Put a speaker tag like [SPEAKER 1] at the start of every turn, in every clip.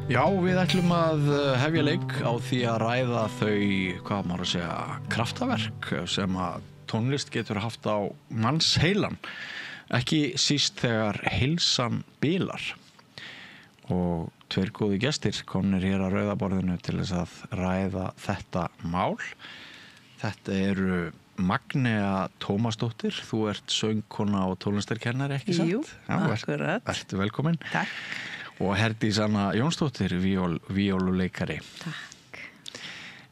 [SPEAKER 1] Já, við ætlum að hefja leik á því að ræða þau, hvað maður að segja, kraftaverk sem að tónlist getur haft á mannsheilan, ekki síst þegar heilsan bilar. Og tveir góði gestir komnir hér á rauðaborðinu til þess að ræða þetta mál. Þetta eru Magnea Tómasdóttir, þú ert söngkona og tónlistarkennari, ekki satt?
[SPEAKER 2] Jú, akkurat.
[SPEAKER 1] Ertu velkomin.
[SPEAKER 2] Takk.
[SPEAKER 1] Og Herdís Anna Jónsdóttir, víóluleikari.
[SPEAKER 2] Takk.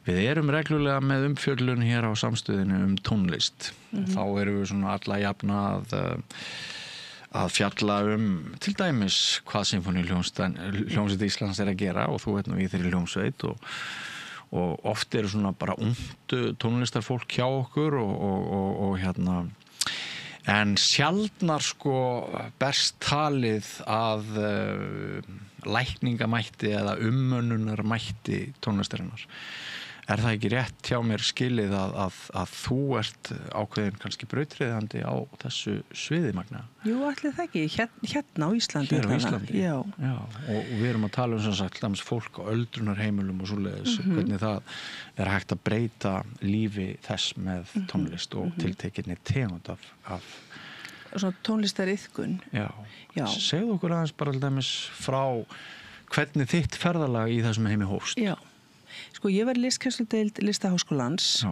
[SPEAKER 1] Við erum reglulega með umfjöllun hér á samstöðinu tónlist. Þá erum við svona alla jafna að fjalla til dæmis hvað Sinfóníuhljómsveit Íslands er að gera og þú veit nú í þeirri hljómsveit og oft eru svona bara ungt tónlistarfólk hjá okkur og hérna en sjaldnar berst talið að lækningamætti eða umönnunarmætti tónlistarinnar. Er það ekki rétt hjá mér skilið að þú ert ákveðin kannski brautryðjandi á þessu sviði, Magnea?
[SPEAKER 2] Jú, ætli það ekki. Hérna á Íslandi.
[SPEAKER 1] Hér á Íslandi?
[SPEAKER 2] Já.
[SPEAKER 1] Já, og við erum að tala sem sagt fólk á öldrunarheimilum og svoleiðis, hvernig það er hægt að breyta lífi þess með tónlist og tiltekinni tegund af
[SPEAKER 2] svona tónlistariðkun.
[SPEAKER 1] Já.
[SPEAKER 2] Já.
[SPEAKER 1] Segðu okkur aðeins bara til dæmis frá hvernig þitt ferðalag í þessum heimi hófst.
[SPEAKER 2] Já. Ég var listkennsludeild Listaháskólans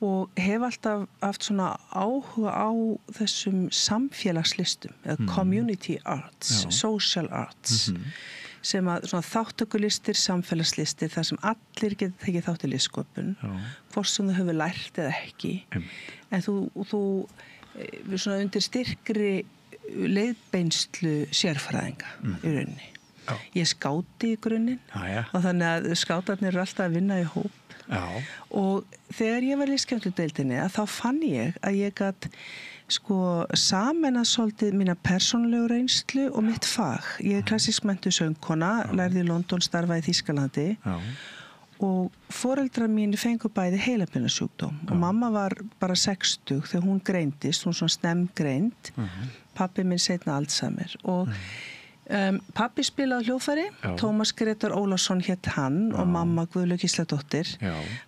[SPEAKER 2] og hef alltaf haft svona áhuga á þessum samfélagslistum, eða community arts, social arts, sem að svona þáttakulistir, samfélagslistir, þar sem allir geta tekið þátt í listsköpun, hvort sem þau hefur lært eða ekki. En þú svona undir styrkri leiðbeinslu sérfræðinga í rauninni. Ég skáti í grunninn og þannig að skátarnir eru alltaf að vinna í hóp. Já. Og þegar ég var í listkennsludeildinni þá fann ég að ég gat sameinað svolítið mína persónulegu reynslu og mitt fag. Ég er klassísk menntuð söngkona, lærði í London, starfaði í Þýskalandi og foreldrar mín fengu bæði heilabilunasjúkdóm og mamma var bara 60 þegar hún greindist, hún svona snemgreind, pabbi minn seinna Alzheimer og pabbi spilaði hljóðfæri, Tómas Gretar Ólafsson hét hann og mamma Guðlaug Gísladóttir.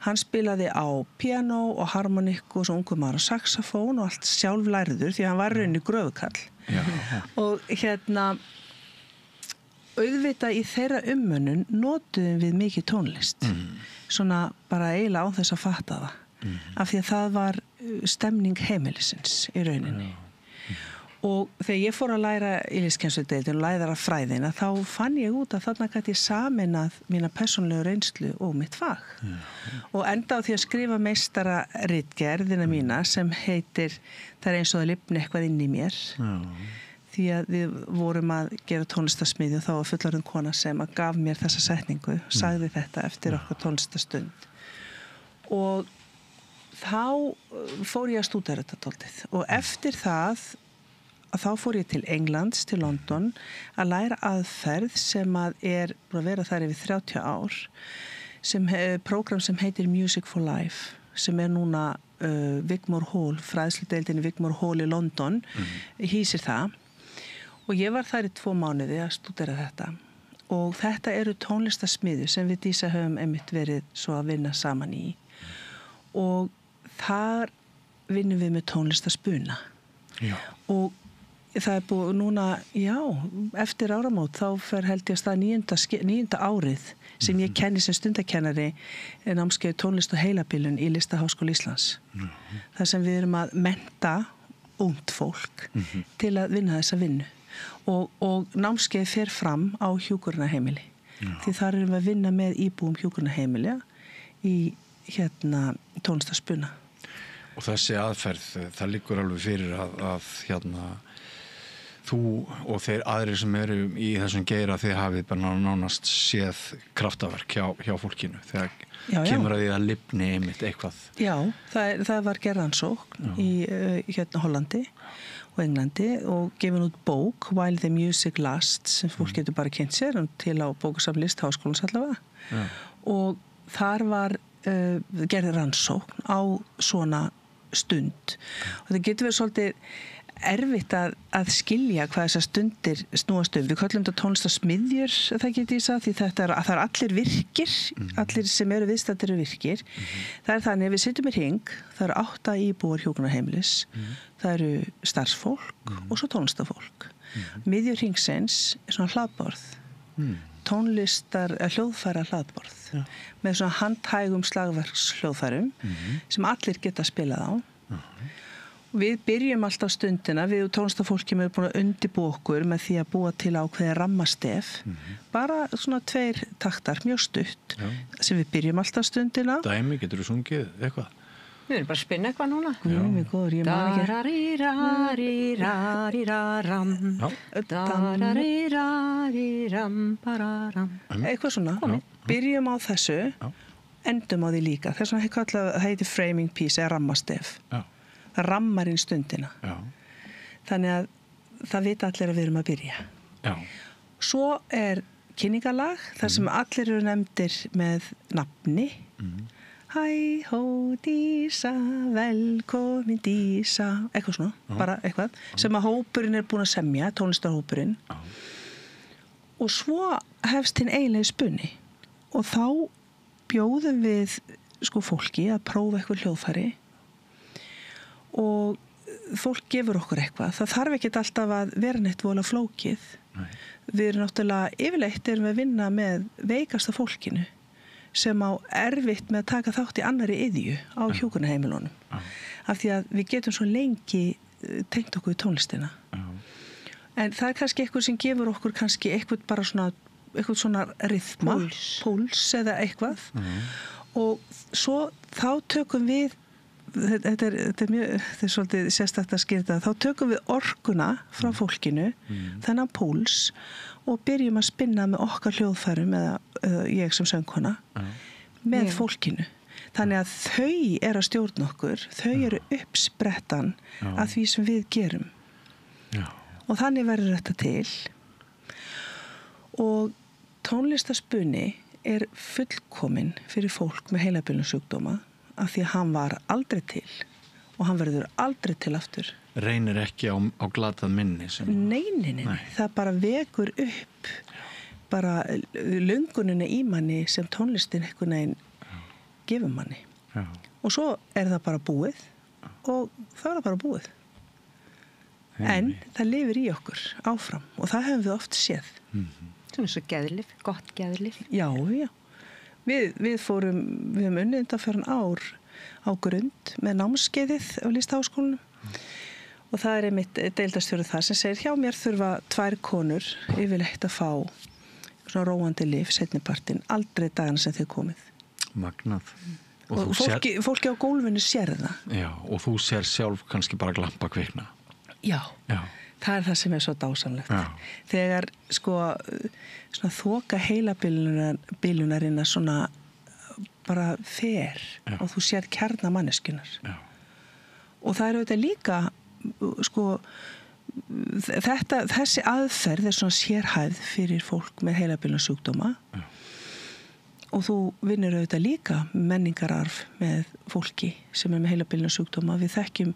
[SPEAKER 2] Hann spilaði á piano og harmonikku og svo ungur maður á saxofón og allt sjálf lærður því að hann var rauninni gröfukall. Og auðvitað í þeirra umönnun notuðum við mikið tónlist. Svona bara eiginlega án þess að fatta það. Af því að það var stemning heimilisins í rauninni. Og þegar ég fór að læra í listkennsludeildinni og læra fræðina þá fann ég út að þarna gat ég sameinað mína persónulegu reynslu og mitt fag. Og enda á því að skrifa meistararitgerðina mína sem heitir Það er eins og það lifni eitthvað inn í mér. Því að við vorum að gera tónlistarsmiðju og þá var fullorðin kona sem að gaf mér þessa setningu, sagði þetta eftir okkar tónlistarstund. Og þá fór ég að stúdera þetta dálítið og eftir það að þá fór ég til Englands, til London, að læra aðferð sem að búin að vera þar yfir 30 ár, prógram sem heitir Music for Life, sem núna Wigmore Hall, fræðsludeildin í Wigmore Hall í London, hýsir það. Og ég var þar í 2 mánuði að stúdera þetta. Og þetta eru tónlistarsmiðjur sem við Dísa höfum einmitt verið svo að vinna saman í. Og þar vinnum við með tónlistarspuna. Já. Og það búið núna, eftir áramót þá held ég að stað 9. árið sem ég kenni sem stundakennari námskeið tónlist og heilabilun í Listaháskóla Íslands. Það sem við erum að mennta ungt fólk til að vinna þessa vinnu. Og námskeið fer fram á hjúkrunarheimili. Því þar erum við að vinna með íbúum hjúkrunarheimili í tónlistarspuna.
[SPEAKER 1] Og þessi aðferð, það liggur alveg fyrir að þú og þeir aðrir sem eru í þessum geira þið hafið bara nánast séð kraftaverk hjá fólkinu þegar kemur að því að lifni einmitt eitthvað. Já,
[SPEAKER 2] það var gerðansókn í Hollandi og Englandi og gefin út bók While the Music Lasts sem fólk getur bara kynnt sér til á bókasafn Listaháskólans allavega. Og þar var gerði rannsókn á svona stund og það getur verið svolítið erfitt að skilja hvað þessar stundir snúast Við köllum þetta tónlistarsmiðjur, það geti ég sagt, því það er allir virkir, allir sem eru viðstaddir eru virkir. Það þannig, við sitjum í hring, það eru 8 íbúar hjúkrunarheimilis, það eru starfsfólk og svo tónlistafólk. Miðjur hringsins er svona hlaðborð, hljóðfæra hlaðborð, með svona handhægum slagverkshljóðfærum sem allir geta spilað á. Við byrjum alltaf stundina, við og tónlistafólki erum búin að undirbúa okkur með því að búa til ákveðið rammastef, bara svona 2 taktar, mjög stutt, sem við byrjum alltaf stundina.
[SPEAKER 1] Dæmi, getur þú sungið eitthvað?
[SPEAKER 3] Við erum bara að spinna eitthvað núna.
[SPEAKER 2] Mjög góður, ég man ekki.
[SPEAKER 3] Da-ra-ri-ra-ri-ra-ri-ra-ram. Da-ra-ri-ra-ri-ram-bara-ram.
[SPEAKER 2] Eitthvað svona. Byrjum á þessu, endum á því líka. Þess vegna það heitir framing piece eða rammastef. Það rammar inn stundina. Þannig að það vita allir að við erum að byrja. Svo er kynningalag, þar sem allir eru nefndir með nafni. Hæ, hó, Dísa, velkomin Dísa, eitthvað svona, bara eitthvað, sem að hópurinn er búin að semja, tónlistarhópurinn. Og svo hefst hinn eiginlegi spunni. Og þá bjóðum við fólki að prófa eitthvað hljóðfæri og fólk gefur okkur eitthvað. Það þarf ekkert alltaf að vera neitt vola flókið. Við erum náttúrulega, yfirleitt erum við að vinna með veikasta fólkinu sem á erfitt með að taka þátt í annarri iðju á hjúkrunarheimilunum. Af því að við getum svo lengi tengt okkur í tónlistina. En það er kannski eitthvað sem gefur okkur kannski eitthvað bara svona, eitthvað svona rythma, púls eða eitthvað. Og svo þá tökum við þetta er svolítið sérstakt að skýra það. Þá tökum við orkuna frá fólkinu, þennan púls, og byrjum að spinna með okkar hljóðfærum eða ég sem söngkona með fólkinu. Þannig að þau eru að stjórna okkur, þau eru uppsprettan að því sem við gerum. Og þannig verður þetta til. Og tónlistarspunni er fullkominn fyrir fólk með heilabilunssjúkdóma af því að hann var aldrei til og hann verður aldrei til aftur.
[SPEAKER 1] Reynir ekki á glatað minni?
[SPEAKER 2] Nei. Það bara vekur upp bara löngunina í manni sem tónlistin einhvern veginn gefur manni. Og svo er það bara búið og það er bara búið. En það lifir í okkur áfram og það höfum við oft séð.
[SPEAKER 3] Svona svo geðlif, gott geðlif.
[SPEAKER 2] Já. Við höfum unnið undanfarandi ár á Grund með námskeiðið á Listaháskólanum og það er einmitt deildarstjóri það sem segir hjá mér þurfa 2 konur yfirleitt að fá svona róandi lyf seinnipartinn, aldrei dagana sem þið komið.
[SPEAKER 1] Magnað.
[SPEAKER 2] Og fólki á gólfinu sér það.
[SPEAKER 1] Já, og þú sér sjálf kannski bara glampa kvikna.
[SPEAKER 2] Já. Það er það sem er svo dásamlegt. Þegar svona þoka heilabilunarinnar svona bara fer og þú sér kjarna manneskjunar. Og það er auðvitað líka þessi aðferð er svona sérhæfð fyrir fólk með heilabilunssjúkdóma og þú vinnur auðvitað líka menningararf með fólki sem er með heilabilunssjúkdóma. Við þekkjum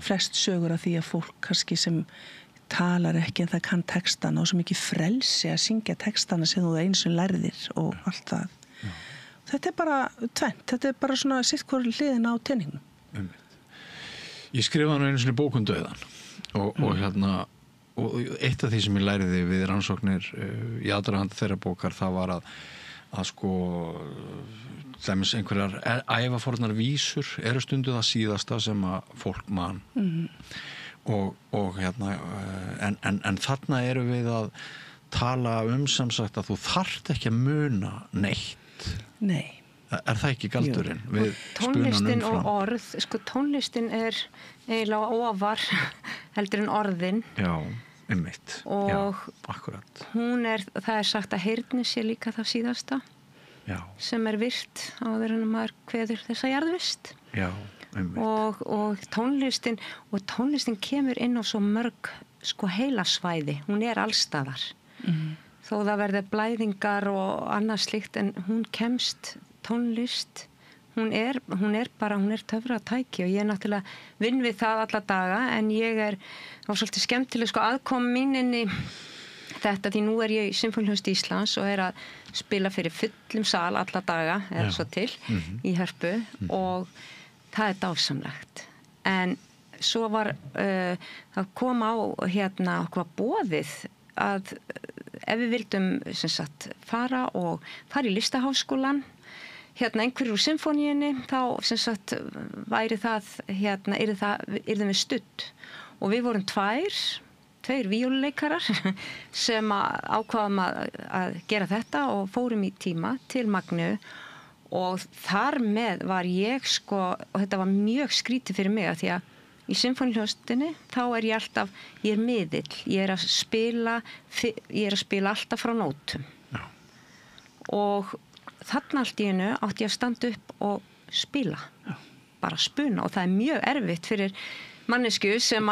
[SPEAKER 2] flest sögur af því að fólk kannski sem talar ekki en það kann textana og svo mikið frelsi að syngja textana sem þú eins og lærðir og allt það. Þetta er bara tvennt, þetta er bara svona sitt hvor hliðina á teningnum.
[SPEAKER 1] Ég skrifaði nú einu sinni bók dauðan og eitt af því sem ég læriði við rannsóknir í aðdraganda þeirra bókar það var að dæmis einhverjar ævafornar vísur eru stundu það síðasta sem að fólk man. En þarna eru við að tala sem sagt að þú þarft ekki að muna neitt.
[SPEAKER 2] Nei.
[SPEAKER 1] Er það ekki galdurinn?
[SPEAKER 3] Tónlistin og orð, tónlistin er eiginlega ofar heldur en orðin.
[SPEAKER 1] Já, einmitt.
[SPEAKER 3] Og
[SPEAKER 1] akkurat.
[SPEAKER 3] Það er sagt að heyrnin sé líka það síðasta sem er virt áður en maður kveður þessa jarðvist.
[SPEAKER 1] Já.
[SPEAKER 3] Og tónlistin kemur inn á svo mörg heilasvæði, hún er allstaðar þó það verði blæðingar og annað slíkt en hún kemst tónlist hún er töfratæki og ég náttúrulega vinn við það alla daga en ég var svolítið skemmtileg sko aðkoma mín inn í þetta því nú ég í Sinfóníuhljómsveit Íslands og að spila fyrir fullum sal alla daga svo til í Hörpu og það dásamlegt en svo var það kom á okkur boðið að ef við vildum sem sagt fara í listaháskólan einhverjur úr symfóníunni þá sem sagt væri það yrðum við studd og við vorum tveir víóluleikarar sem ákváðum að gera þetta og fórum í tíma til Magneu og þar með var ég sko og þetta var mjög skrítið fyrir mig að því að í symfóníuhljómsveitinni þá ég alltaf, ég miðill, ég að spila alltaf frá nótum. Já. Og þarna allt í einu átti ég að standa upp og spila. Já. Bara spuna og það mjög erfitt fyrir mannesku sem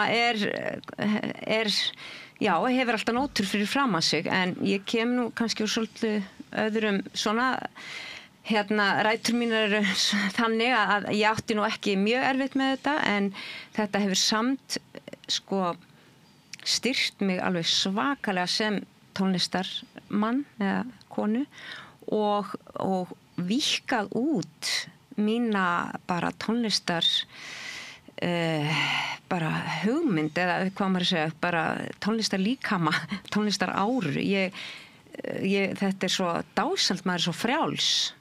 [SPEAKER 3] hefur alltaf nótur fyrir fram að sig en ég kem nú kannski úr svolítið öðrum svona rætur mínar þannig að ég átti nú ekki mjög erfitt með þetta en þetta hefur samt sko styrkt mig alveg svakalega sem tónlistarmann eða konu og víkkað út mína bara tónlistar bara hugmynd eða hvað maður segja bara tónlistar líkama, tónlistar áru þetta svo dásalt, maður svo frjáls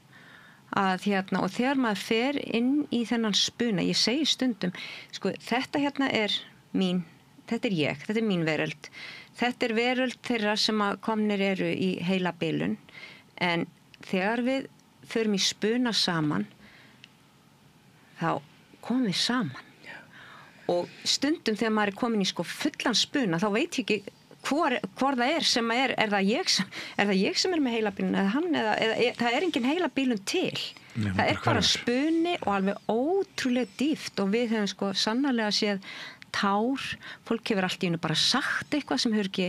[SPEAKER 3] að og þegar maður fer inn í þennan spuna, ég segi stundum sko, þetta mín þetta ég, þetta mín veröld þetta veröld þeirra sem komnir eru í heilabilun en þegar við förum í spuna saman þá komum við saman og stundum þegar maður komin í sko fullan spuna þá veit ég ekki hvor það sem það ég sem með heilabilun eða hann eða það engin heilabilun til það bara spuni og alveg ótrúlega dýpt og við höfum sko sannarlega séð tár fólk hefur allt í einu bara sagt eitthvað sem hefur ekki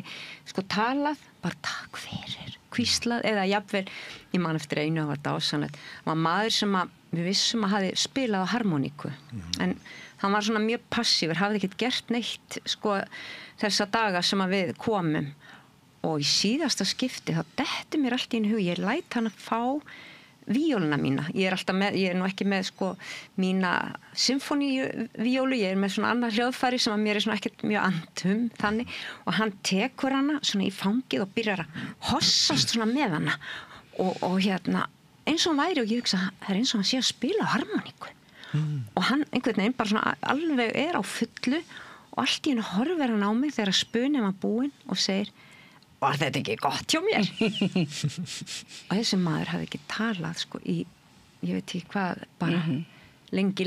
[SPEAKER 3] sko talað bara takk fyrir, hvíslað eða jafnvel, ég man eftir einu það var dásanlegt, var maður sem við vissum að hafi spilað á harmoníku en hann var svona mjög passífur, hafði ekkert gert neitt sko þessa daga sem við komum og í síðasta skipti þá detti mér allt í einu hug, ég læt hann að fá víóluna mína, ég nú ekki með sko mína symfóníuvíólu, ég með svona annað hljóðfæri sem mér svona ekkert mjög andum þannig og hann tekur hana svona í fangið og byrjar að hossast svona með hana og eins og hann væri og ég hugsa, það eins og hann sé að spila á harmoníku og hann einhvern veginn bara svona alveg á fullu og allt í einu horfir hann á mig þegar spunum var búinn og segir var þetta ekki gott hjá mér? og þessi maður hafði ekki talað sko ég veit ekki hvað bara lengi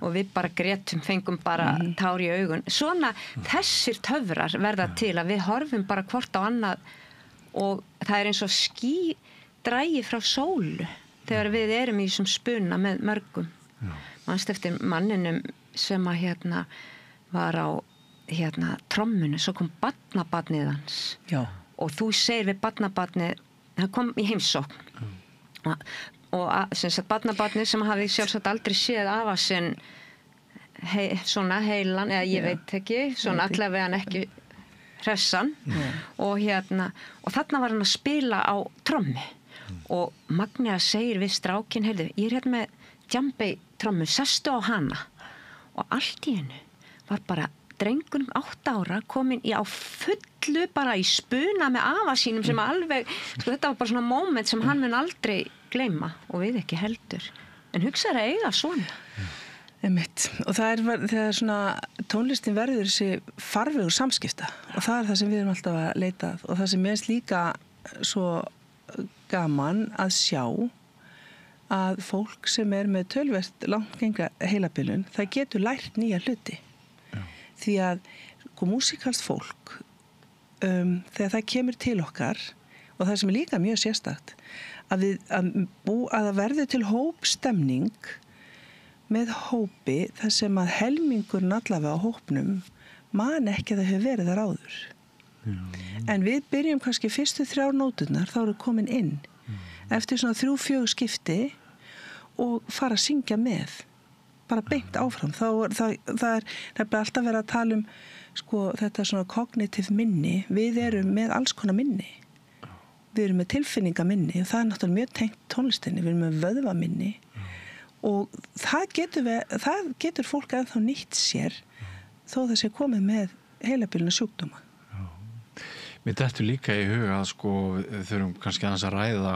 [SPEAKER 3] og við bara grétum, fengum bara tár í augun svona þessir töfrar verða til að við horfum bara hvort á annað og það eins og ský drægi frá sólu þegar við erum í þessum spuna með mörgum manst eftir manninum sem að var á trommunu, svo kom barnabarnið hans og þú segir við barnabarnið, hann kom í heimsókn og sem sagt barnabarnið sem hafi sjálfsagt aldrei séð afa sinn svona heilan, eða ég veit ekki svona allavega hann ekki hressan og þarna var hann að spila á trommu og Magnea segir við strákin, heyrðu, ég með djambei trommu, sestu á hana og allt í hennu var bara drengunum 8 ára komin á fullu bara í spuna með afa sínum sem alveg, sko þetta var bara svona moment sem hann mun aldrei gleyma og við ekki heldur en hugsaður að eiga svona
[SPEAKER 2] Einmitt. Og það þegar svona tónlistin verður þessi farvegur samskipta og það það sem við erum alltaf að leita að og það sem mér líka svo gaman að sjá að fólk sem með töluvert langgenga heilabilun, það getur lært nýja hluti. Því að músíkalskt fólk þegar það kemur til okkar og það sem líka mjög sérstakt að það verður til hópstemning með hópi þar sem að helmingurinn allavega á hópnum man ekki að það hefur verið þar áður. En við byrjum kannski fyrstu 3 nóturnar þá eru komin inn eftir svona 3-4 skipti og fara að syngja með bara beint áfram það er bara alltaf verið að tala sko, þetta svona kognitív minni við erum með alls konar minni við erum með tilfinningaminni og það er náttúrulega mjög tengt tónlistinni við erum með vöðvaminni og það getur fólk ennþá nýtt sér þó það sé komið með heilabiluna sjúkdóma.
[SPEAKER 1] Mér dettur líka í huga að sko þurfum kannski aðeins að ræða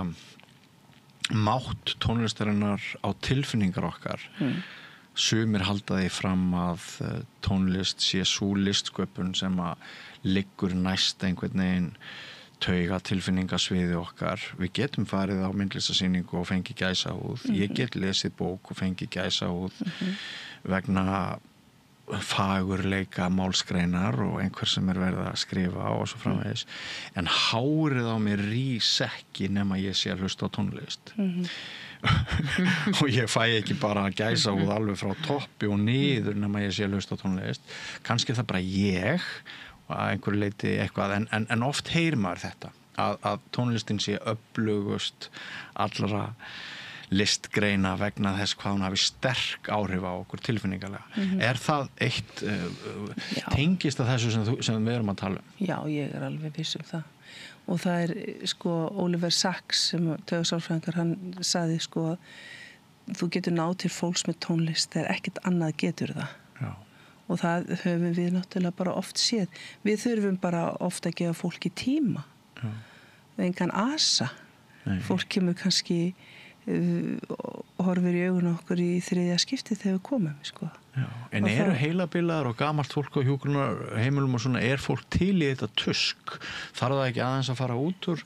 [SPEAKER 1] mátt tónlistarinnar á tilfinningar okkar. Sumir halda því fram að tónlist sé sú listsköpun sem að liggur næst einhvern veginn tauga tilfinningasviði okkar. Við getum farið á myndlistasýningu og fengi gæsahúð. Ég get lesið bók og fengi gæsahúð vegna fagurleika málsgreinar og einhver sem verið að skrifa og svo framvegis. En hárið á mér rís ekki nema ég sé að hlusta á tónlist. Og ég fæ ekki bara gæsahúð alveg frá toppi og niður nema ég sé að hlusta á tónlist. Kannski er það bara ég að einhverju leiti eitthvað en oft heyrir maður þetta að tónlistin sé öflugust allra listgreina vegna þess hvað hún hafi sterk áhrif á okkur tilfinningalega. Er það eitt tengist að þessu sem við erum að tala um?
[SPEAKER 2] Já, ég er alveg viss um það. Og það er sko Oliver Sacks sem taugasálfræðingur, hann sagði sko þú getur náð til fólks með tónlist þegar ekkert annað getur það. Já. Og það höfum við náttúrulega bara oft séð. Við þurfum bara oft að gefa fólki tíma. Já. Engan asa. Nei. Fólk kemur kannski horfir í augun okkur í 3. skipti þegar við komum, sko. Já. En og eru heilabilaðar og gamalt fólk á hjúkrunarheimilum og svona, er fólk til í þetta tusk? Þarf það ekki aðeins að fara út úr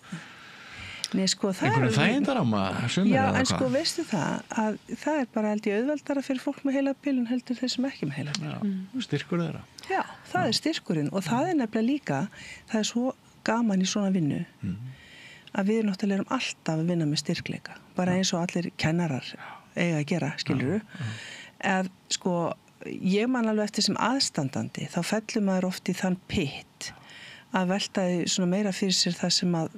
[SPEAKER 2] Nei, sko,
[SPEAKER 1] einhverjum þægindaramma?
[SPEAKER 2] Já, en sko, veistu að það er bara held ég auðveldara fyrir fólk með heilabilun heldur þeir sem ekki með heilabilun.
[SPEAKER 1] Styrkur þeirra?
[SPEAKER 2] Já, það er styrkurinn og það er nefnilega líka, það er svo gaman í svona vinnu að við náttúrulega erum alltaf að vinna með styrkleika, bara eins og allir kennarar eiga að gera, skilurðu. Að sko, ég man alveg eftir sem aðstandandi, þá fellur maður oft í þann pitt að velta því svona meira fyrir sér það sem að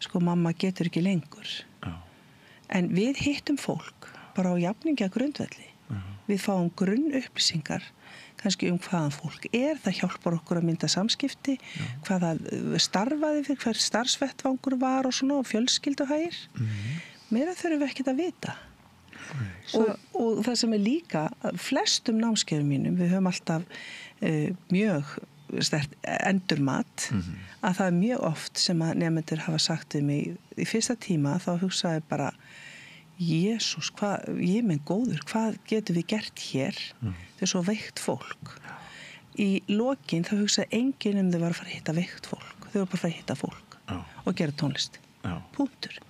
[SPEAKER 2] sko mamma getur ekki lengur. En við hittum fólk bara á jafningja grundvelli. Við fáum grunn upplýsingar kannski hvaðan fólk er, það hjálpar okkur að mynda samskipti, hvaða starfaði fyrir, hver starfsvettvangur var og svona og fjölskylduhægir. Meira þurfum við ekkert að vita. Og það sem er líka, flestum námskeiðum mínum, við höfum alltaf mjög sterkt endurmat, að það er mjög oft sem að nemendur hafa sagt við mig í fyrsta tíma, þá hugsaði bara Jesús, ég minn góður, hvað getum við gert hér? Þau er svo veikt fólk. Í lokin þá hugsaði enginn þau var að fara að hitta veikt fólk. Þau var bara að fara að hitta fólk og gera tónlist. Punktur.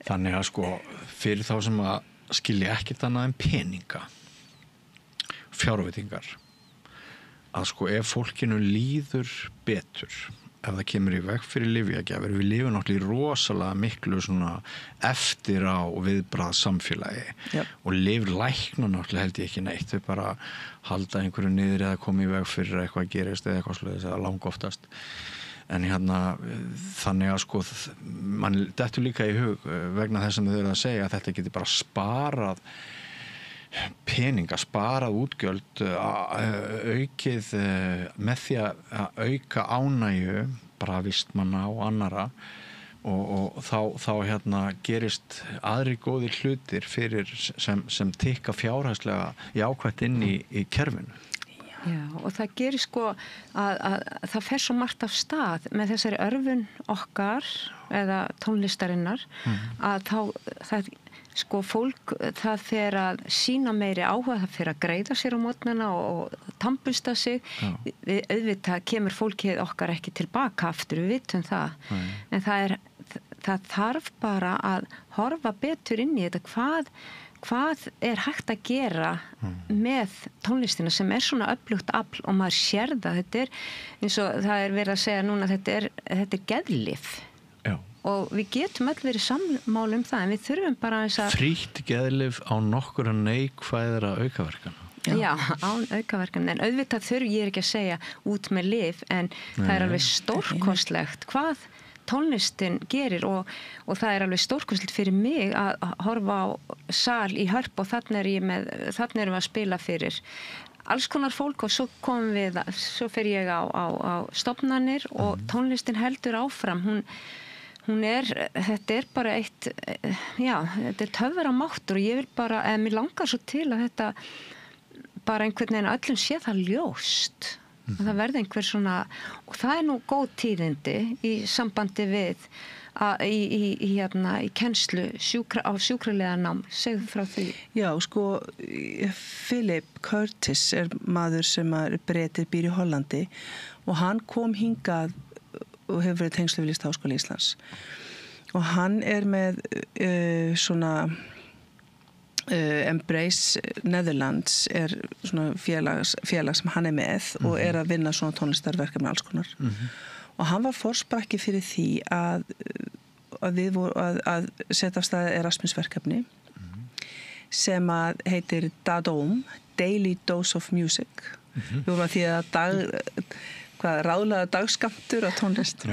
[SPEAKER 1] Þannig að sko, fyrir þá sem að skilja ekkert annað en peninga, fjárveitingar, að sko ef fólkinu líður betur, ef það kemur í veg fyrir lyfjagjafir, við lifum náttúrulega í rosalega miklu svona eftir á viðbrað samfélagi og lyf lækna náttúrulega held ég ekki neitt, þau bara halda einhverju niður eða koma í veg fyrir eitthvað að gerist eða eitthvað svoleiðis eða langoftast. En þannig að sko mann dettur líka í hug vegna þess sem þau eru að segja að þetta geti bara sparað peninga, sparað útgjöld, aukið með því að auka ánægju bara vistmanna og annara og þá gerist aðri góðir hlutir fyrir sem tikka fjárhagslega jákvætt inn í kerfinu.
[SPEAKER 3] Já, og það gerir sko að það fer svo margt af stað með þessari örfun okkar eða tónlistarinnar að það sko fólk það fer að sína meiri áhuga, það fer að greiða sér á mótnana og tannbursta sig. Auðvitað kemur fólkið okkar ekki tilbaka aftur, við vitum það. En það þarf bara að horfa betur inn í þetta hvað er hægt að gera með tónlistina sem er svona öflugt afl og maður sér það. Þetta er eins og það er verið að segja núna þetta er geðlyf. Og við getum öll verið sammála um það en við þurfum bara að
[SPEAKER 1] frítt geðlyf á nokkura neikvæðra aukaverkana.
[SPEAKER 3] Já, án aukaverkana, en auðvitað ég er ekki að segja út með lyf en það er alveg stórkostlegt hvað tónlistin gerir og það er alveg stórkostlegt fyrir mig að horfa á sal í Hörp og þannig erum við að spila fyrir alls konar fólk og svo fer ég á stofnanir og tónlistin heldur áfram. Þetta er bara þetta er töframáttur og ég vil bara, mér langar svo til að þetta bara einhvern veginn öllum sé það ljóst. Og það verði einhver svona, og það er nú góð tíðindi í sambandi við í kennslu á sjúkraliðanám. Segðu frá því.
[SPEAKER 2] Já, sko, Philip Curtis er maður sem Breti býr í Hollandi og hann kom hingað og hefur verið tengslu við Listaháskóla Íslands. Og hann er með svona Embrace Netherlands er svona félag sem hann er með og er að vinna svona tónlistarverkefni alls konar. Og hann var forsprakki fyrir því að setja af stað Erasmus-verkefni sem að heitir DADOM, Daily Dose of Music. Við vorum að því að ráðlega dagskammtur á tónlist.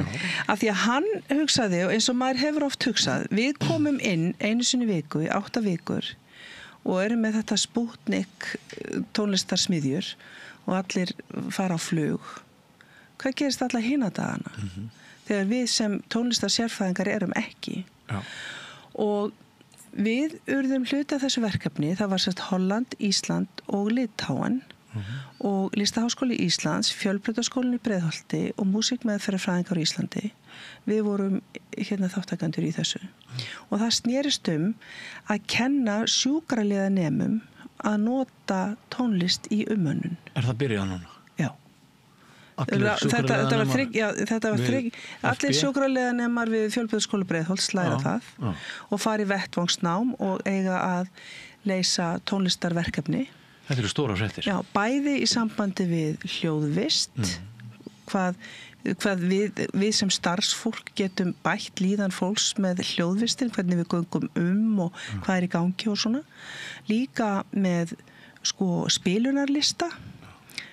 [SPEAKER 2] Af því að hann hugsaði, og eins og maður hefur oft hugsað, við komum inn einu sinni viku í 8 vikur og erum með þetta Sputnik tónlistarsmiðjur og allir fara á flug. Hvað gerist alla hina dagana? Þegar við sem tónlistarsérfræðingar erum ekki. Já. Og við urðum hluti af þessu verkefni, það var sérst Holland, Ísland og Litáen og Listaháskóli Íslands, Fjölbrautaskólinn í Breiðholti og músíkmeðferðarfræðingar á Íslandi. Við vorum þáttakendur í þessu. Og það snerist að kenna sjúkraliðanemum að nota tónlist í umönnun.
[SPEAKER 1] Er það byrjað núna?
[SPEAKER 2] Já. Þetta var allir sjúkraliðanemar við Fjölbrautaskóla Breiðholts læra það og fari vettvangsnám og eiga að leysa tónlistarverkefni.
[SPEAKER 1] Þetta eru stóra fréttir.
[SPEAKER 2] Já, bæði í sambandi við hljóðvist, hvað við sem starfsfólk getum bætt líðan fólks með hljóðvistin, hvernig við göngum og hvað er í gangi og svona. Líka með spilunarlista,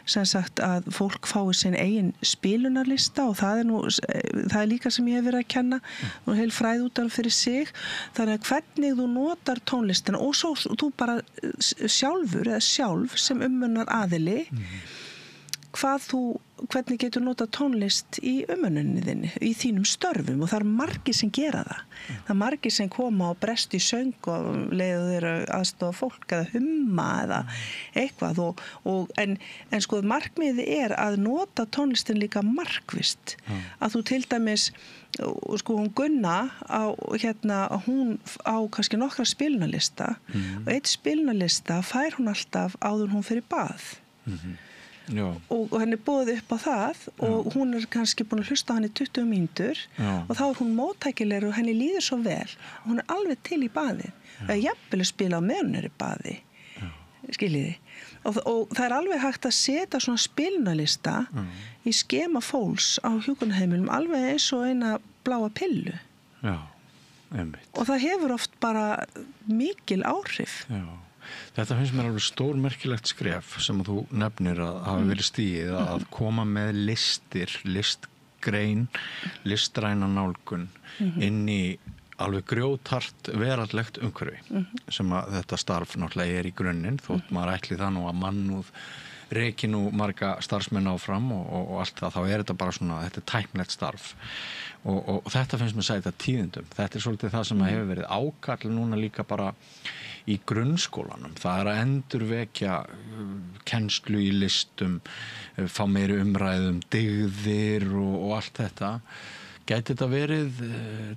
[SPEAKER 2] sem sagt að fólk fái sinn eigin spilunarlista og það er líka sem ég hef verið að kenna og heil fræð út af fyrir sig. Þannig að hvernig þú notar tónlistina og svo þú bara sjálf sem umönnar aðili hvernig getur nota tónlist í umönnuninni þinni, í þínum störfum og það er margir sem gera það. Það er margir sem koma og brest í söng og leiða þeirra aðstofa fólk eða humma eða eitthvað en sko markmiðið er að nota tónlistin líka markvisst. Að þú til dæmis sko hún Gunna hún á kannski nokkra spilunarlista og eitt spilunarlista fær hún alltaf áður hún fyrir bað. Og henni boðið upp á það og hún er kannski búin að hlusta á hann í 20 mínútur og þá er hún móttækilegur og henni líður svo vel og hún er alveg til í baði eða jafnvel að spila á meðan hún er í baði skiljiði og það er alveg hægt að setja svona spilunarlista í skema fólks á hjúkrunarheimilum alveg eins og eina bláa pillu og það hefur oft bara mikil áhrif.
[SPEAKER 1] Þetta finnst mér alveg stórmerkilegt skref sem þú nefnir að hafa verið stigið að koma með listgrein, listræna nálgun inn í alveg grjóthart veraldlegt umhverfi sem að þetta starf náttúrulega er í grunninn þótt maður ætli það nú að mannúð reki nú marga starfsmenn áfram og allt það, þá er þetta bara svona, þetta er tæknilegt starf og þetta finnst mér sæta tíðindum. Þetta er svolítið það sem hefur verið ákall núna líka bara í grunnskólanum. Það er að endurvekja kennslu í listum, fá meiri umræðum, dygðir og allt þetta. Gæti þetta verið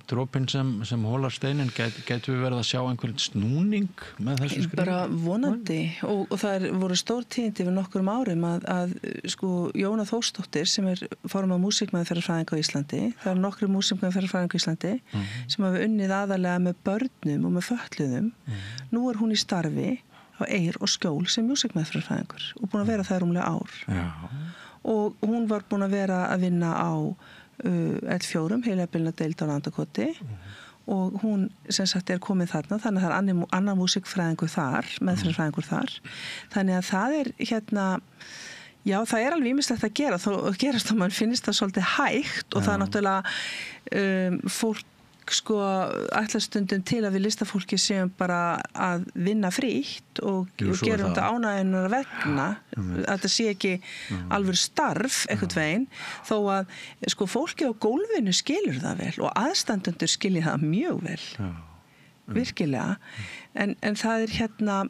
[SPEAKER 1] dropinn sem hólar steinin? Gætu við verið að sjá einhvern snúning með þessu skrif?
[SPEAKER 2] Bara vonandi og það voru stór tíðindi við nokkurum árum að sko Jóna Þórsdóttir sem er formaður músíkmeðferðarfræðinga á Íslandi, það er nokkru músíkmeðferðarfræðinga á Íslandi sem hafa unnið aðalega með börnum og með fötluðum. Nú er hún í starfi á Eyr og Skjól sem músíkmeðferðarfræðingur og búin að vera það rúmlega ár. Já. Og hún var búin að vera að vinna á L4, heilabilna deild á Landakoti og hún sem sagt er komið þarna þannig að það er annar músíkfræðingur þar, meðferðarfræðingur þar þannig að það er Já, það alveg ýmislegt að gera, þó gerast þá mann finnst það svolítið hægt og það náttúrulega fólk sko ætla stundum til að við listafólki séum bara að vinna frítt og gerum þetta ánægjunar vegna að það sé ekki alveg starf eitthvað veginn, þó að sko fólki á gólfinu skilur það vel og aðstandendur skilja það mjög vel. Virkilega, en það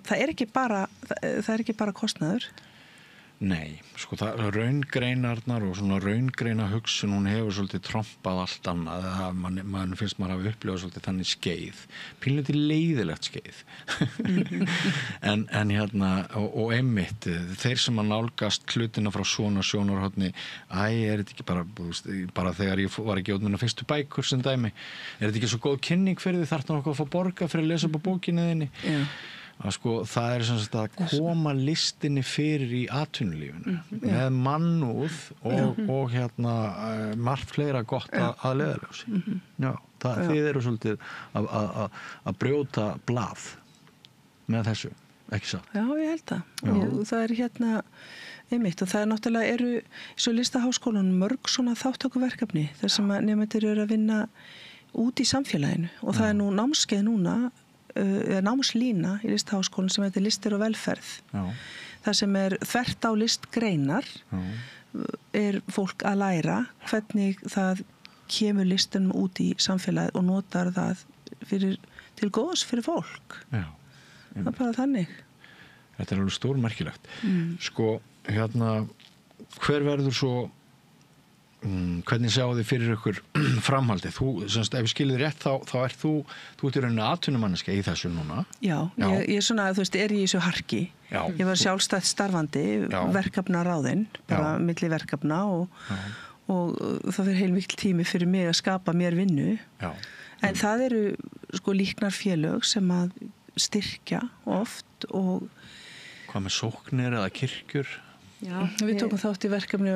[SPEAKER 2] það ekki bara kostnaður.
[SPEAKER 1] Nei, sko raungreinarnar og svona raungreina hugsun, hún hefur svolítið trompað allt annað, mann finnst maður hafa upplifað svolítið þannig skeið, pínlítið leiðilegt skeið. en og einmitt, þeir sem að nálgast hlutina frá svona sjónarhorni, þetta ekki bara þegar ég var ekki átminn á fyrstu bækur sem dæmi, þetta ekki svo góð kynning fyrir því, þarftu nokkuð að fá borga fyrir að lesa upp á bókinni þinni? Já. Að sko, það sem sagt að koma listinni fyrir í atvinnulífinu með mannúð og margt fleira gott að leiðarljósi. Já, þið eru svolítið að brjóta blað með þessu, ekki satt?
[SPEAKER 2] Já, ég held það. Það einmitt og það náttúrulega svo listaháskólanum mörg svona þáttakuverkefni þar sem að nemendur eru að vinna út í samfélaginu og það nú námskeið núna námslína í listaháskólanum sem heitir Listir og velferð. Það sem þvert á listgreinar fólk að læra hvernig það kemur listunum út í samfélagið og notar það til góðs fyrir fólk. Það bara þannig.
[SPEAKER 1] Þetta alveg stórmerkilegt. Sko, hver verður svo hvernig sjáu þið fyrir ykkur framhaldið? Þú, semst, ef ég skilði rétt þá þú ert í rauninni atvinnumanneska í þessu núna.
[SPEAKER 2] Já. Ég svona, þú veist, í þessu harki. Já. Ég var sjálfstætt starfandi, verkefnaráðin, bara milli verkefna og það fyrir heilmikil tími fyrir mig að skapa mér vinnu. Já. En það eru sko líknarfélög sem að styrkja oft og
[SPEAKER 1] hvað með sóknir eða kirkjur?
[SPEAKER 2] Já, við tókum þátt í verkefni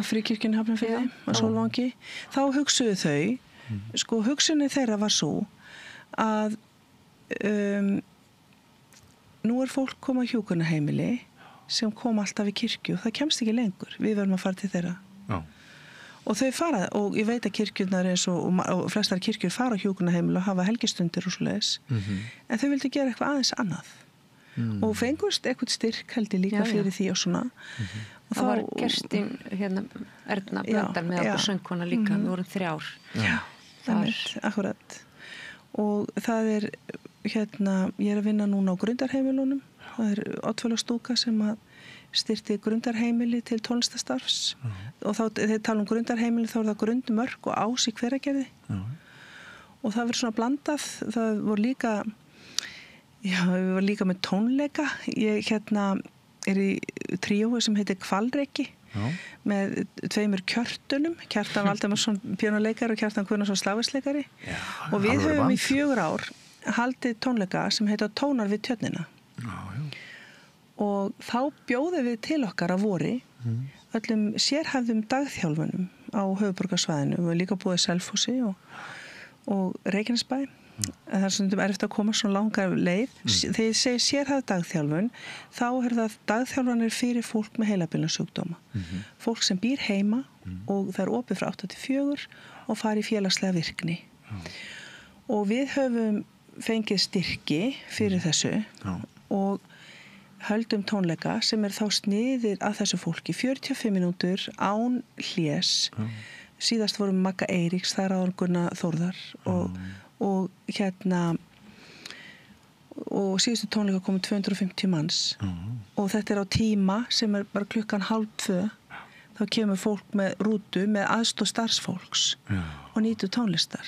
[SPEAKER 2] fríkirkjunni Hafnarfirði á Sólvangi. Þá hugsuðu þau, sko hugsunin þeirra var svo að nú fólk koma á hjúkrunarheimili sem kom alltaf í kirkju, það kemst ekki lengur, við verðum að fara til þeirra. Já. Og þau fara, og ég veit að kirkjurnar og flestar kirkjur fara á hjúkrunarheimili og hafa helgistundir og svoleiðis, en þau vildu gera eitthvað aðeins annað. Og fengust eitthvað styrk held ég líka fyrir því og svona. Og
[SPEAKER 3] það var Kerstin Erna Blöndal með okkur söngkona líka, við vorum 3 ár.
[SPEAKER 2] Já, akkurat. Og það ég að vinna núna á grundarheimilunum. Það Oddfellastúka sem að styrti grundarheimili til tónlistastarfs. Og þá, þegar tala grundarheimili, þá það Grundmörk og Ás í Hveragerði. Og það verður svona blandað, það voru líka við varum líka með tónleika. Ég í tríói sem heitir Hvalreki með 2 kjörtunum, Kjartan Valdemarsson píanóleikari og Kjartan Guðnason slagverksleikari. Og við höfum í 4 ár haldið tónleika sem heitir Tónar við tjörnina. Og þá bjóðum við til okkar að vori öllum sérhæfðum dagþjálfunum á höfuðborgarsvæðinu. Við líka búið í Selfossi og Reykjanesbæ. Það stundum erfitt að koma svona langar leið. Þegar ég segi sérhæfð dagþjálfun, þá það dagþjálfanir fyrir fólk með heilabilarsjúkdóma. Fólk sem býr heima og það opið frá 8 til 4 og fari í félagslega virkni. Og við höfum fengið styrki fyrir þessu og höldum tónleika sem þá sniðir að þessu fólki 45 mínútur án hlés. Síðast vorum Magga Eiríks, það áður Gunnar Þórðar og síðustu tónleika komu 250 manns og þetta á tíma sem bara 1:30 þá kemur fólk með rútu með aðstoð starfsfólks og nýtur tónlistar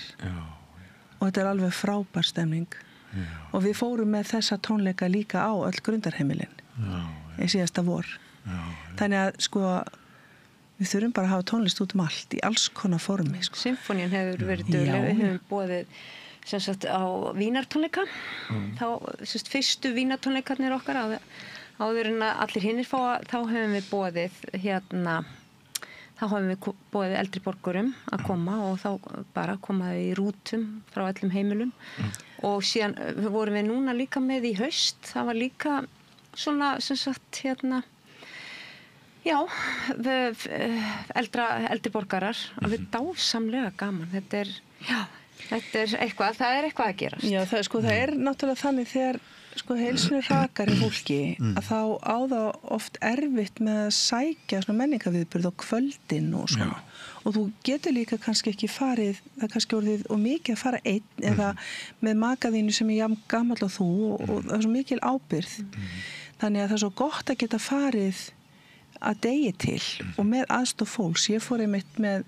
[SPEAKER 2] og þetta alveg frábær stemning og við fórum með þessa tónleika líka á öll grundarheimilin í síðasta vor þannig að sko við þurfum bara að hafa tónlist út allt í alls konar formi. Sko.
[SPEAKER 3] Symfónían hefur verið dugleg, við höfum boðið sem sagt á vínartónleika. Þá fyrstu vínartónleikarnir okkar áður en að allir hinnir fá, þá höfum við boðið þá höfum við boðið eldri borgurum að koma og þá bara komaði í rútum frá öllum heimilum. Og síðan vorum við núna líka með í haust, það var líka svona sem sagt Já, eldri borgarar, alveg dásamlega gaman. Þetta er eitthvað, það er eitthvað að gerast.
[SPEAKER 2] Já, það er náttúrulega þannig þegar heilsun er rakar í fólki að þá á það oft erfitt með að sækja svona menningarviðburð á kvöldin og svona. Og þú getur líka kannski ekki farið, það er kannski orðið og mikið að fara einn eða með makaðínu sem er jafn gamall og þú og það er svo mikil ábyrgð. Þannig að það er svo gott að geta farið að degi til og með aðstoð fólks. Ég fór einmitt með,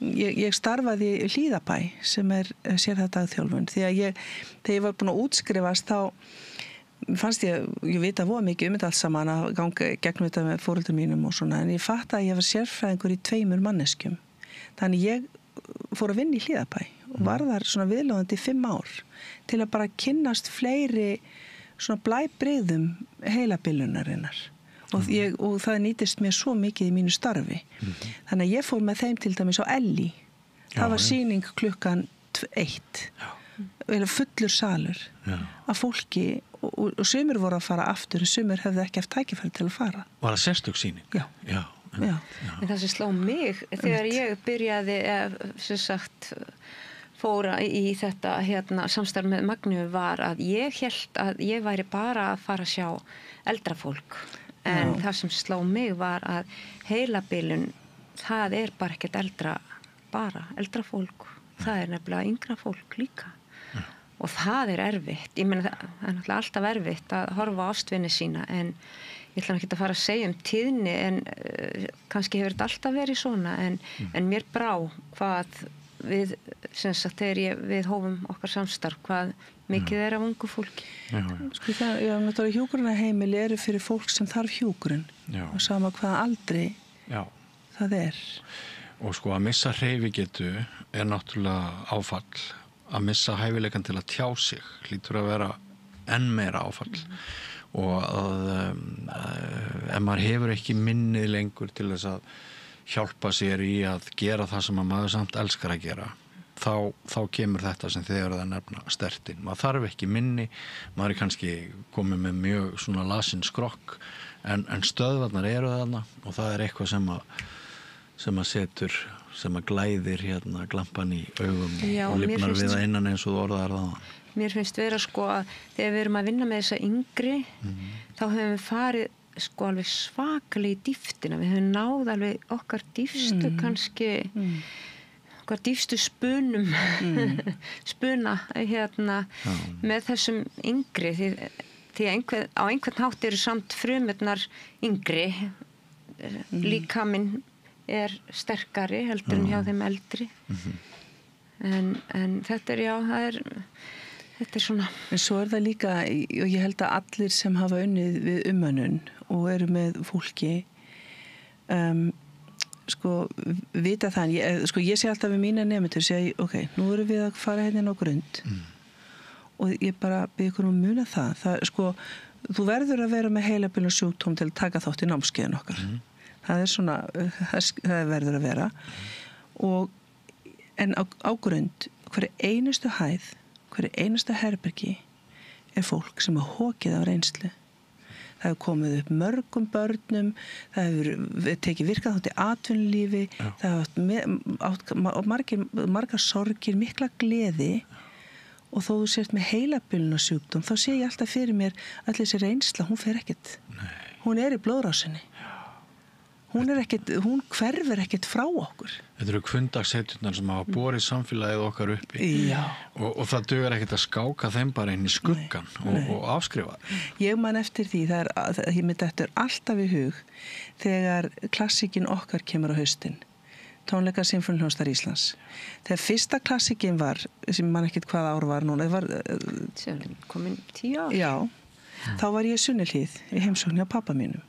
[SPEAKER 2] ég starfaði í Hlíðabæ sem er sérhæfðadagþjálfun því að þegar ég var búin að útskrifast þá fannst ég vita voða mikið þetta allt saman að ganga gegnum þetta með foreldrum mínum og svona, en ég fatt að ég var sérfræðingur í 2 manneskjum. Þannig ég fór að vinna í Hlíðabæ og var þar svona viðlóðandi 5 ár til að bara kynnast fleiri svona blæbrigðum heilabilunarinnar og það nýtist mér svo mikið í mínu starfi. Þannig að ég fór með þeim til dæmis á Elli. Það var sýning klukkan 1. Fullur salur af fólki og sumir voru að fara aftur og sumir hefði ekki haft tækifæri til að fara.
[SPEAKER 1] Var það sérstök sýning?
[SPEAKER 2] Já.
[SPEAKER 3] En það sem sló mig þegar ég byrjaði sem sagt fóra í þetta samstarf með Magneu var að ég hélt að ég væri bara að fara að sjá eldra fólk en það sem sló mig var að heilabilun, það er bara ekkert eldra fólk, það er nefnilega yngra fólk líka. Og það er erfitt. Ég meina það er náttúrulega alltaf erfitt að horfa á ástvini sína en ég ætla ekki að fara að segja tíðni en kannski hefur þetta alltaf verið svona en mér brá hvað við, sem sagt, þegar við hófum okkar samstarf, hvað mikið er af ungu fólki.
[SPEAKER 2] Náttúrulega hjúkrunarheimili eru fyrir fólk sem þarf hjúkrun og sama hvað aldrei það er.
[SPEAKER 1] Og að missa hreyfigetu er náttúrulega áfall. Að missa hæfileikan til að tjá sig hlýtur að vera enn meira áfall og að ef maður hefur ekki minnið lengur til þess að hjálpa sér í að gera það sem maður samt elskar að gera þá kemur þetta sem þið eruð að nefna stertinn. Maður þarf ekki minni, maður er kannski komið með mjög svona lasinn skrokk en stöðvarnar eru þarna og það er eitthvað sem að setur sem að glæðir glampan í augum og lifnar við að innan eins og þú orðaðar það.
[SPEAKER 3] Mér finnst vera að þegar við erum að vinna með þessa yngri þá höfum við farið alveg svakalega í dýftina. Við höfum náð alveg okkar dýfstu kannski okkar dýfstu spunum spuna með þessum yngri því á einhvern hátt eru samt frumurnar yngri líkaminn er sterkari heldur en hjá þeim eldri en þetta er þetta er svona.
[SPEAKER 2] En svo er það líka og ég held að allir sem hafa unnið við umönnun og eru með fólki vita það ég sé alltaf við mína nemendur ok, nú erum við að fara hérna á grund og ég bara bið ykkur að muna það þú verður að vera með heilabilunarsjúkdóm til að taka þátt í námskeiðin okkar það er svona, það verður að vera en á grund hverju einustu hæð, hverju einustu herbergi er fólk sem er hokið af reynslu. Það hefur komið upp mörgum börnum, það hefur tekið virkað þátt í atvinnulífi, það hefur margar sorgir, mikla gleði og þó þú sért með heilabilunarsjúkdóm þá sé ég alltaf fyrir mér að þessi reynsla, hún fer ekkert. Hún er í blóðrásinni. Hún hverfur ekkert frá okkur. Þetta
[SPEAKER 1] eru hvunndagshetjurnar sem hafa borið samfélagið okkar uppi. Og það dugar ekkert að skáka þeim bara inn í skuggan og afskrifa.
[SPEAKER 2] Ég man eftir því, þetta er alltaf í hug þegar klassíkin okkar kemur á haustin. Tónleikar Sinfóníuhljómsveitar Íslands. Þegar fyrsta klassíkin var, sem man ekkert hvað ár var núna,
[SPEAKER 3] komin 10 ár.
[SPEAKER 2] Já, þá var ég í Sunnuhlíð í heimsókn hjá pabba mínum.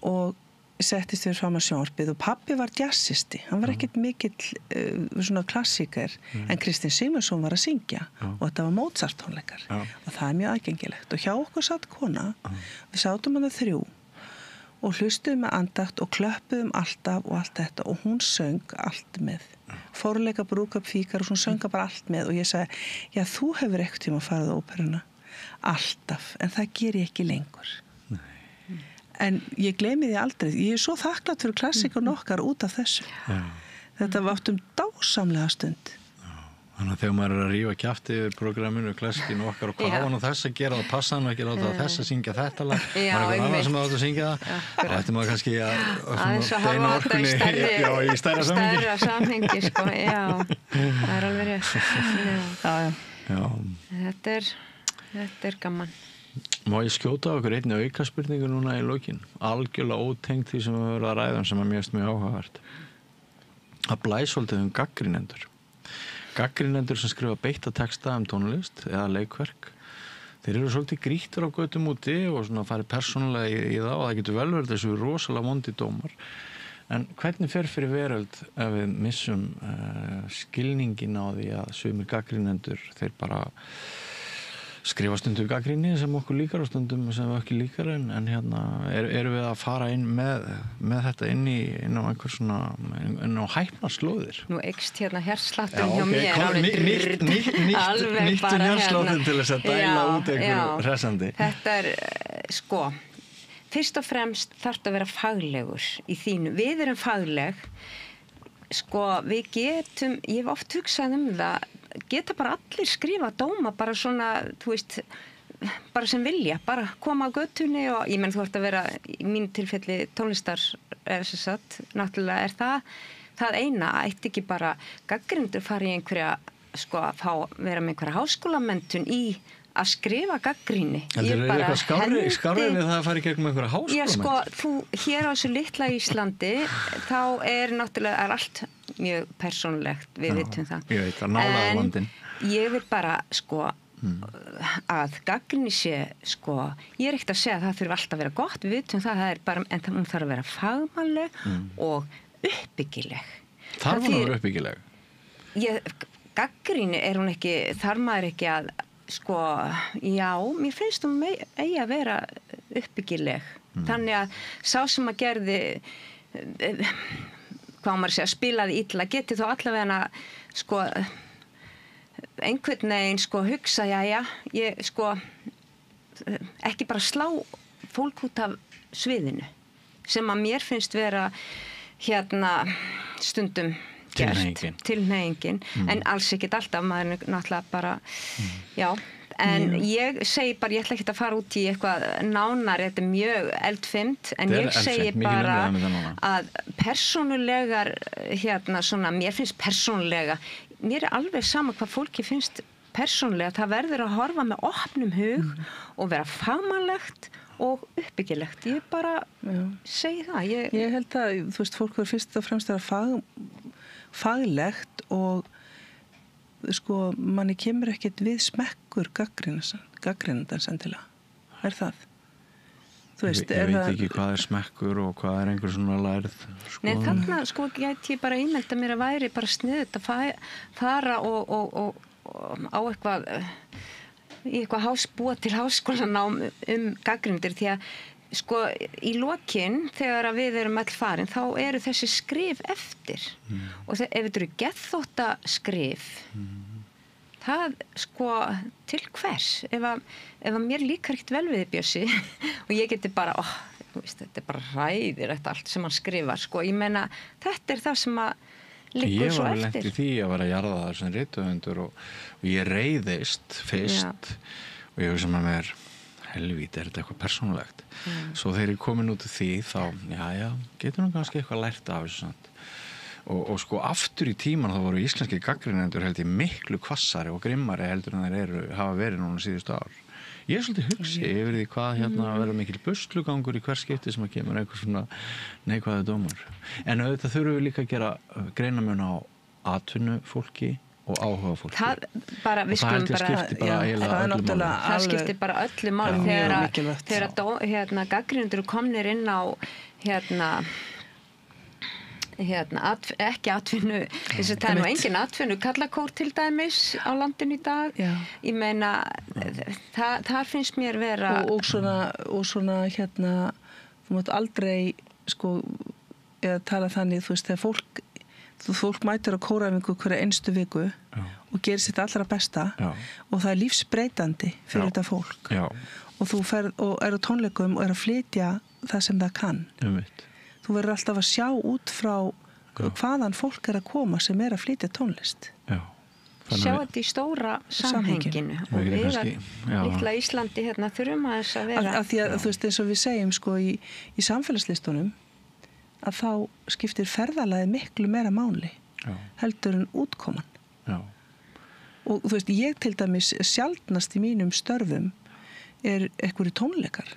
[SPEAKER 2] Og settist við fram að sjónvarpið og pabbi var jazzisti, hann var ekkert mikill svona klassíker en Kristinn Sigmundsson var að syngja og þetta var Mozart tónleikar og það er mjög aðgengilegt og hjá okkur satt kona við sátum hana 3 og hlustuðum með andakt og klöppuðum alltaf og allt þetta og hún söng allt með forleika, brúðkaup, fíkar og hún sönga bara allt með og ég sagði, já þú hefur eitthvað tíma að fara á óperuna alltaf, en það ger ég ekki lengur En ég gleymi því aldrei. Ég svo þakklátt fyrir klassikun okkar út af þessu.
[SPEAKER 1] Já.
[SPEAKER 2] Þetta var oft dásamlega stund.
[SPEAKER 1] Þannig að þegar maður að rífa kjafti yfir programminu, klassikinu okkar og hvað hafa nú þess að gera og passa hann ekki láta þess að syngja þetta lag, maður eitthvað annar sem átt að syngja það, þá ætti maður kannski að beina orkunni í stærra
[SPEAKER 3] samhengi, sko, já, það er alveg rétt. Já. Þetta er gaman.
[SPEAKER 1] Má ég skjóta á okkur einni aukaspurningu núna í lokin, algjörlega ótengt því sem við verðum að ræða sem er mjög áhugavert. Það blæs svolítið gagnrýnendur. Gagnrýnendur sem skrifa beitta texta tónlist eða leikverk, þeir eru svolítið grýttur á götum úti og svona farið persónulega í það og það getur vel verið þessu rosalega vondi dómar. En hvernig fer fyrir veröld ef við missum skilningin á því að sumir gagnrýnendur þeir bara skrifa stundum gagnrýni sem okkur líkar og stundum sem við ekki líkar en hérna erum við að fara inn með þetta inn á einhver svona inn á hæpnaslóðir.
[SPEAKER 3] Nú eykst hérna hjartslátturinn hjá mér
[SPEAKER 1] nýttu hjartslátturinn til þess að dæla út einhverju hressandi.
[SPEAKER 3] Þetta sko fyrst og fremst þarf að vera faglegur í þínu. Við erum fagleg sko við getum, ég hef oft hugsað það geta bara allir skrifa dóma bara svona, þú veist bara sem vilja, bara koma á götunni og ég menn þú ert að vera í mínu tilfelli tónlistar náttúrulega er það eina ætti ekki bara gagnrýnendur fara í einhverja sko að vera með einhverja háskólamenntun í að skrifa gagnrýni.
[SPEAKER 1] En það er eitthvað skárri við það að fara í gegnum einhverja háskólamenntun?
[SPEAKER 3] Já sko, þú hér á þessu litla Íslandi þá er náttúrulega allt mjög persónulegt, við vitum það.
[SPEAKER 1] Ég veit, það nálaði vandinn.
[SPEAKER 3] En ég vil bara sko að gagnrýni sé sko, ég er ekkert að segja að það þurfi alltaf að vera gott, við vitum það er bara, en það þarf að vera fagmannleg og uppbyggileg.
[SPEAKER 1] Þarf hún að vera uppbyggileg?
[SPEAKER 3] Gagnrýni er hún ekki, þarf maður ekki að sko, já, mér finnst hún eigi að vera uppbyggileg. Þannig að sá sem að gerði hvað maður segja, spilaði illa, geti þó allavega sko einhvern veginn sko hugsa, ég sko ekki bara slá fólk út af sviðinu sem að mér finnst vera hérna stundum tilhneigingin en alls ekkert alltaf, maður er náttúrulega bara já, en ég segi bara, ég ætla ekki að fara út í eitthvað nánar, þetta er mjög eldfimt, en ég segi bara að persónulegar hérna svona, mér finnst persónulega, mér er alveg sama hvað fólki finnst persónulega, það verður að horfa með opnum hug og vera fagmannlegt og uppbyggilegt, ég bara segi það.
[SPEAKER 2] Ég held að, þú veist, fólk verður fyrst og fremst að vera faglegt og sko, manni kemur ekkert við smekkur gagnrýnandans endilega. Er það? Þú veist,
[SPEAKER 1] ég veit ekki hvað er smekkur og hvað er einhver svona lærð.
[SPEAKER 3] Nei, þarna sko gæti ég bara ímynda mér að væri bara sniðugt að fara og á eitthvað í eitthvað búa til háskólanám gagnrýnendur því að sko í lokin þegar að við erum all farin þá eru þessi skrif eftir og ef þetta eru geðþótta skrif það sko til hvers ef að mér líkar ekkert vel við Bjössi og ég geti bara þú veist, þetta er bara hræðilegt allt sem hann skrifar sko, ég meina þetta er það sem að liggur svo eftir. Ég var lent í
[SPEAKER 1] því að vera jarðaðar sem rithöfundur og ég reiðist fyrst og ég hugsa með mér helvíti, er þetta eitthvað persónulegt? Svo þegar ég komin út af því þá, getur nú kannski eitthvað lært af þessu samt. Og sko aftur í tíman þá voru íslenski gagnrýnendur held ég miklu hvassari og grimmari heldur en þeir hafa verið núna síðustu ár. Ég er svolítið hugsi yfir því hvað verður mikil buslugangur í hver skipti sem að kemur eitthvað svona neikvæðu dómur. En auðvitað þurfum við líka að gera greinamun á atvinnufólki og áhuga fólki.
[SPEAKER 3] Það bara, við skulum bara það skiptir bara öllu máli þegar gagnrýnendur komnir inn á ekki atvinnu það er nú engin atvinnu kallakór til dæmis á landinu í dag ég meina þar finnst mér vera
[SPEAKER 2] og svona þú mátt aldrei sko eða tala þannig þú veist þegar fólk mætir á kóræfingu hverja einstu viku og gerir sitt allra besta og það er lífsbreytandi fyrir þetta fólk og þú ferð og er á tónleikum og er að flytja það sem það kann. Þú verður alltaf að sjá út frá hvaðan fólk er að koma sem er að flytja tónlist.
[SPEAKER 1] Já.
[SPEAKER 3] Sjá þetta í stóra samhenginu og við litla Íslandi hérna þurfum að þess að vera.
[SPEAKER 2] Af því að þú veist eins og við segjum sko í samfélagslistunum að þá skiptir ferðalagið miklu meira máli heldur en útkoman.
[SPEAKER 1] Já.
[SPEAKER 2] Og þú veist, ég til dæmis sjaldnast í mínum störfum er einhverju tónleikar.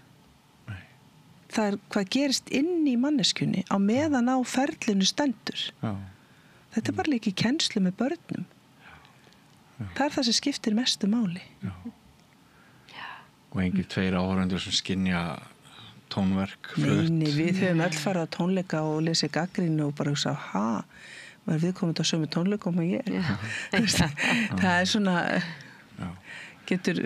[SPEAKER 1] Nei.
[SPEAKER 2] Það hvað gerist inn í manneskjunni á meðan á ferlinu stendur.
[SPEAKER 1] Já.
[SPEAKER 2] Þetta bara líka í kennslu með börnum. Já. Það það sem skiptir mestu máli.
[SPEAKER 1] Já. Og engir 2 áhorfendur sem skynja tónverk flutt.
[SPEAKER 2] Nei, við höfum öll farið á tónleika og lesið gagnrýni og bara hugsa, maður viðkomandi á sömu tónleikum og ég. Það er svona getur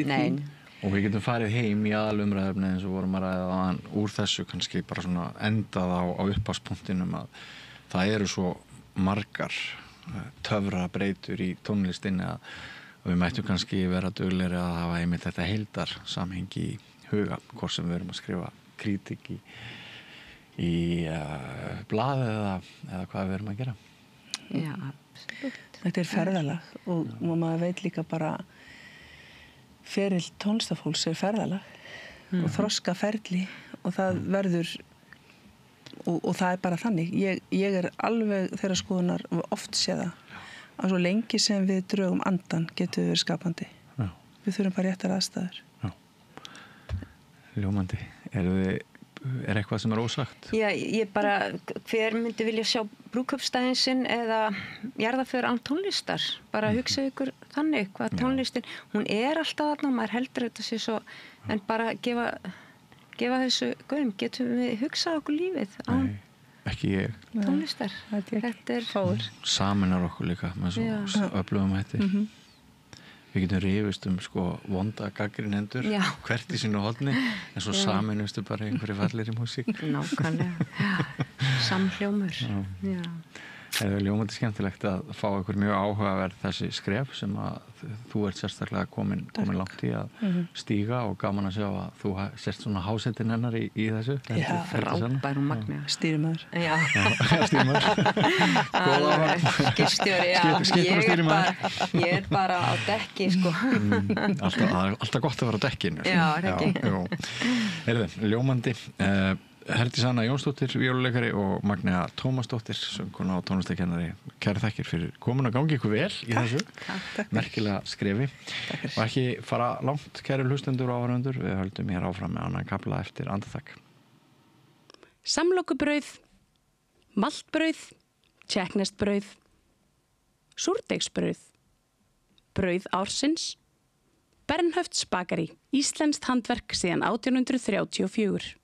[SPEAKER 3] nei.
[SPEAKER 1] Og við getum farið heim í aðalumræðefni eins og vorum að ræða þaðan úr þessu kannski bara svona endað á upphafspunktinum að það eru svo margar töfrabreytur í tónlistinni að við mættum kannski vera duglegri að hafa einmitt þetta heildar samhengi í huga, hvort sem við erum að skrifa kritik í blaði eða hvað við erum að gera.
[SPEAKER 3] Já, absolutt.
[SPEAKER 2] Þetta er ferðalag og maður veit líka bara ferill tónlistafólks er ferðalag og þroska ferli og það verður og það er bara þannig. Ég er alveg þeirra skoðunar og oft sé það að svo lengi sem við drögum andan getum við verið skapandi.
[SPEAKER 1] Já.
[SPEAKER 2] Við þurfum bara réttar aðstæður.
[SPEAKER 1] Já. Ljómandi. Er eitthvað sem er ósagt?
[SPEAKER 3] Já, ég bara, hver myndi vilja sjá brúðkaupsdaginn sinn eða jarðarför án tónlistar? Bara hugsa ykkur þannig, hvað tónlistin, hún er alltaf þarna, maður heldur þetta sér svo, en bara gefa þessu gaum, getum við hugsað okkur lífið án
[SPEAKER 1] ekki ég.
[SPEAKER 3] Tónlistar.
[SPEAKER 2] Þetta er fáur.
[SPEAKER 1] Saminar okkur líka með svo öflugum hætti. Við getum rifist sko vonda gagnrýnendur hvert í sínu horni en svo saminustu bara einhverju fallegri músík.
[SPEAKER 3] Nákvæmlega. Samhljómur. Já.
[SPEAKER 1] Það er ljómandi skemmtilegt að fá ykkur mjög áhugaverð þessi skref sem að þú ert sérstaklega komin langt í að stíga og gaman að sjá að þú sért svona hásettin hennar í þessu.
[SPEAKER 3] Já, frábær og magna.
[SPEAKER 2] Stýrimaður.
[SPEAKER 3] Já.
[SPEAKER 1] Stýrimaður.
[SPEAKER 3] Skipstjóri, ég er bara á dekki, sko.
[SPEAKER 1] Alltaf gott að vera á dekkinu.
[SPEAKER 3] Já, ekki.
[SPEAKER 1] Ljómandi. Herdís Anna Jónsdóttir, víóluleikari og Magnea Tómasdóttir, söngkona og tónlistarkennari. Kæra þakkir fyrir komin að gangi ykkur vel í þessu. Merkilega skrefi. Og ekki fara langt, kæri hlustendur og áhorfendur. Við höldum hér áfram með annan kafla eftir andartak.
[SPEAKER 4] Samlokubrauð, maltbrauð, tékkneskt-brauð, súrdeigsbrauð, brauð ársins, Bernhöfts bakari, íslenskt handverk síðan 1834.